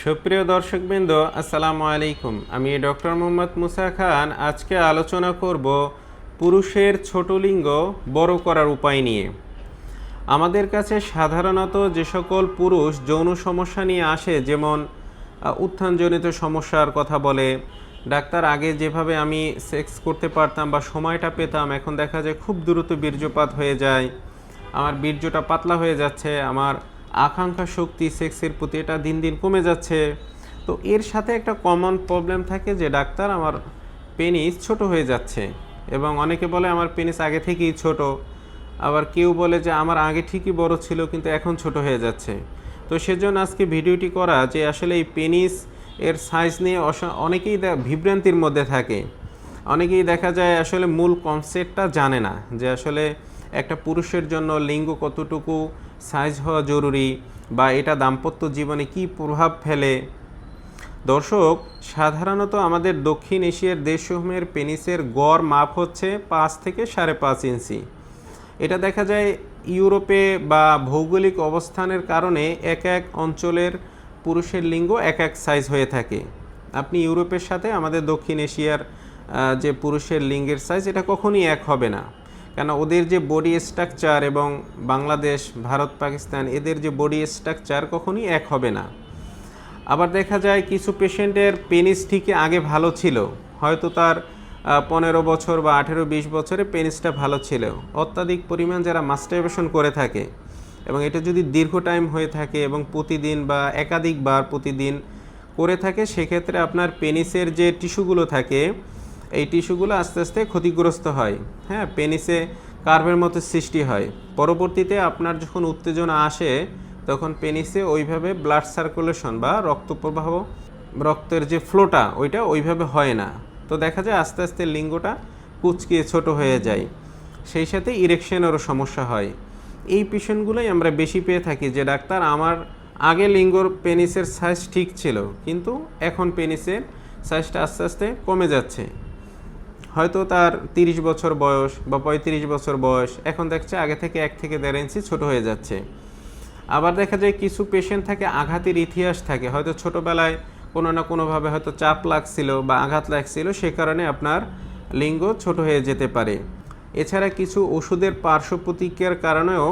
সুপ্রিয় দর্শকবৃন্দ, আসসালামু আলাইকুম। আমি ডক্টর মোহাম্মদ মুসা খান। আজকে আলোচনা করব পুরুষের ছোট লিঙ্গ বড় করার উপায় নিয়ে। আমাদের কাছে সাধারণত যে সকল পুরুষ যৌন সমস্যা নিয়ে আসে, যেমন উত্থানজনিত সমস্যার কথা বলে, ডাক্তার আগে যেভাবে আমি সেক্স করতে পারতাম বা সময়টা পেতাম, এখন দেখা যায় খুব দ্রুত বীর্যপাত হয়ে যায়, আমার বীর্যটা পাতলা হয়ে যাচ্ছে, আমার আকাঙ্ক্ষা শক্তি সেক্সের প্রতি এটা দিন দিন কমে যাচ্ছে। তো এর সাথে একটা কমন প্রবলেম থাকে যে ডাক্তার আমার পেনিস ছোট হয়ে যাচ্ছে, এবং অনেকে বলে আমার পেনিস আগে থেকেই ছোট, আবার কেউ বলে যে আমার আগে ঠিকই বড় ছিল কিন্তু এখন ছোট হয়ে যাচ্ছে। তো সেজন্য আজকে ভিডিওটি করা যে আসলে এই পেনিস এর সাইজ নিয়ে অনেকেই বিভ্রান্তির মধ্যে থাকে। অনেকেই দেখা যায় আসলে মূল কনসেপ্টটা জানে না যে আসলে একটা পুরুষের জন্য লিঙ্গ কতটুকু সাইজ হওয়া জরুরি, বা এটা দাম্পত্য জীবনে কী প্রভাব ফেলে। দর্শক, সাধারণত আমাদের দক্ষিণ এশিয়ার দেশসমূহের পেনিসের গড় মাপ হচ্ছে 5 থেকে 5.5 ইঞ্চি। এটা দেখা যায় ইউরোপে বা ভৌগোলিক অবস্থানের কারণে এক এক অঞ্চলের পুরুষের লিঙ্গ এক এক সাইজ হয়ে থাকে। আপনি ইউরোপের সাথে আমাদের দক্ষিণ এশিয়ার যে পুরুষের লিঙ্গের সাইজ এটা কখনই এক হবে না, কেন ওদের যে বডি স্ট্রাকচার এবং বাংলাদেশ, ভারত, পাকিস্তান এদের যে বডি স্ট্রাকচার কখনই এক হবে না। আবার দেখা যায় কিছু পেশেন্টের পেনিস ঠিকই আগে ভালো ছিল, হয়তো তার 15 বছর বা 18-20 বছরে পেনিসটা ভালো ছিল। অত্যাধিক পরিমাণ যারা মাস্টারবেশন করে থাকে এবং এটা যদি দীর্ঘ টাইম হয়ে থাকে এবং প্রতিদিন বা একাধিকবার প্রতিদিন করে থাকে, সেক্ষেত্রে আপনার পেনিসের যে টিস্যুগুলো থাকে এই টিস্যুগুলো আস্তে আস্তে ক্ষতিগ্রস্ত হয়। হ্যাঁ, পেনিসে কার্ভের মতো সৃষ্টি হয়। পরবর্তীতে আপনার যখন উত্তেজনা আসে তখন পেনিসে ওইভাবে ব্লাড সার্কুলেশন বা রক্ত প্রবাহ, রক্তের যে ফ্লোটা ওইটা ওইভাবে হয় না। তো দেখা যায় আস্তে আস্তে লিঙ্গটা কুঁচকিয়ে ছোট হয়ে যায়, সেই সাথে ইরেকশনেরও সমস্যা হয়। এই পেশেন্টগুলোই আমরা বেশি পেয়ে থাকি যে ডাক্তার আমার আগে লিঙ্গর পেনিসের সাইজ ঠিক ছিল কিন্তু এখন পেনিসের সাইজটা আস্তে আস্তে কমে যাচ্ছে। হয়তো তার 30 বছর বয়স বা 35 বছর বয়স, এখন দেখছে আগে থেকে 1 থেকে 1.5 ইঞ্চি ছোট হয়ে যাচ্ছে। আবার দেখা যায় কিছু পেশেন্ট থাকে আঘাতের ইতিহাস থাকে, হয়তো ছোটোবেলায় কোনো না কোনোভাবে হয়তো চাপ লাগছিল বা আঘাত লাগছিল, সে কারণে আপনার লিঙ্গ ছোট হয়ে যেতে পারে। এছাড়া কিছু ওষুধের পার্শ্ব প্রতিক্রিয়ার কারণেও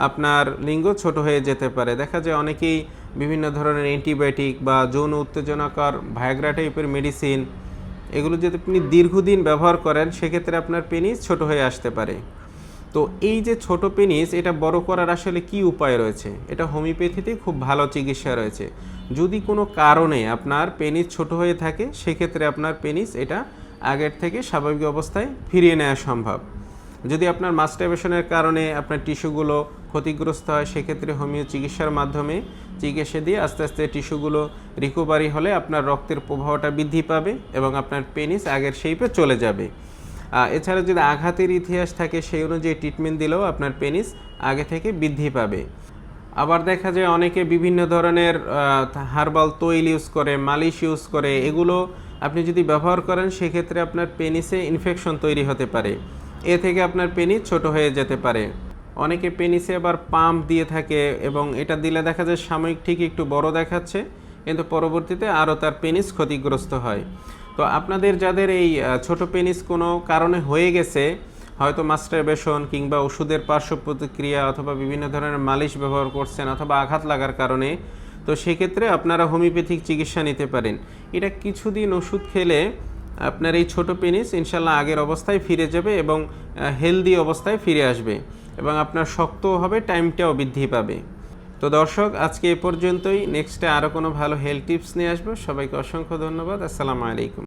আপনার লিঙ্গ ছোট হয়ে যেতে পারে। দেখা যায় অনেকেই বিভিন্ন ধরনের অ্যান্টিবায়োটিক বা যৌন উত্তেজনাকর ভায়াগ্রা টাইপের মেডিসিন, এগুলো যদি আপনি দীর্ঘদিন ব্যবহার করেন সেক্ষেত্রে আপনার পেনিস ছোট হয়ে আসতে পারে। তো এই যে ছোট পেনিস এটা বড় করার আসলে কি উপায় রয়েছে? এটা হোমিওপ্যাথিতে খুব ভালো চিকিৎসা রয়েছে। যদি কোনো কারণে আপনার পেনিস ছোট হয়ে থাকে সেক্ষেত্রে আপনার পেনিস এটা আগের থেকে স্বাভাবিক অবস্থায় ফিরিয়ে নেওয়া সম্ভব। যদি আপনার মাস্টারবেশনের কারণে আপনার টিস্যুগুলো ক্ষতিগ্রস্ত হয় সেক্ষেত্রে হোমিও চিকিৎসার মাধ্যমে চিকিৎসা দিয়ে আস্তে আস্তে টিস্যুগুলো রিকভারি হলে আপনার রক্তের প্রবাহটা বৃদ্ধি পাবে এবং আপনার পেনিস আগের শেপে চলে যাবে। এছাড়া যদি আঘাতের ইতিহাস থাকে সেই অনুযায়ী ট্রিটমেন্ট দিলেও আপনার পেনিস আগে থেকে বৃদ্ধি পাবে। আবার দেখা যায় অনেকে বিভিন্ন ধরনের হার্বাল তৈল ইউজ করে, মালিশ ইউজ করে, এগুলো আপনি যদি ব্যবহার করেন সেক্ষেত্রে আপনার পেনিসে ইনফেকশন তৈরি হতে পারে, এ থেকে আপনার পেনিস ছোট হয়ে যেতে পারে। অনেকে পেনিসে আবার পাম্প দিয়ে থাকে এবং এটা দিলে দেখা যায় সাময়িক ঠিক একটু বড় দেখাচ্ছে কিন্তু পরবর্তীতে আরও তার পেনিস ক্ষতিগ্রস্ত হয়। তো আপনাদের যাদের এই ছোট পেনিস কোনো কারণে হয়ে গেছে, হয়তো মাস্টারবেশন কিংবা ওষুধের পার্শ্ব প্রতিক্রিয়া অথবা বিভিন্ন ধরনের মালিশ ব্যবহার করছেন অথবা আঘাত লাগার কারণে, তো সেক্ষেত্রে আপনারা হোমিওপ্যাথিক চিকিৎসা নিতে পারেন। এটা কিছুদিন ওষুধ খেলে আপনার এই ছোট পেনিস ইনশাল্লাহ আগের অবস্থায় ফিরে যাবে এবং হেলদি অবস্থায় ফিরে আসবে এবং আপনার শক্তও হবে, টাইমটাও বৃদ্ধি পাবে। তো দর্শক, আজকে এ পর্যন্তই। নেক্সটে আরও কোনো ভালো হেলথ টিপস নিয়ে আসবো। সবাইকে অসংখ্য ধন্যবাদ। আসসালামু আলাইকুম।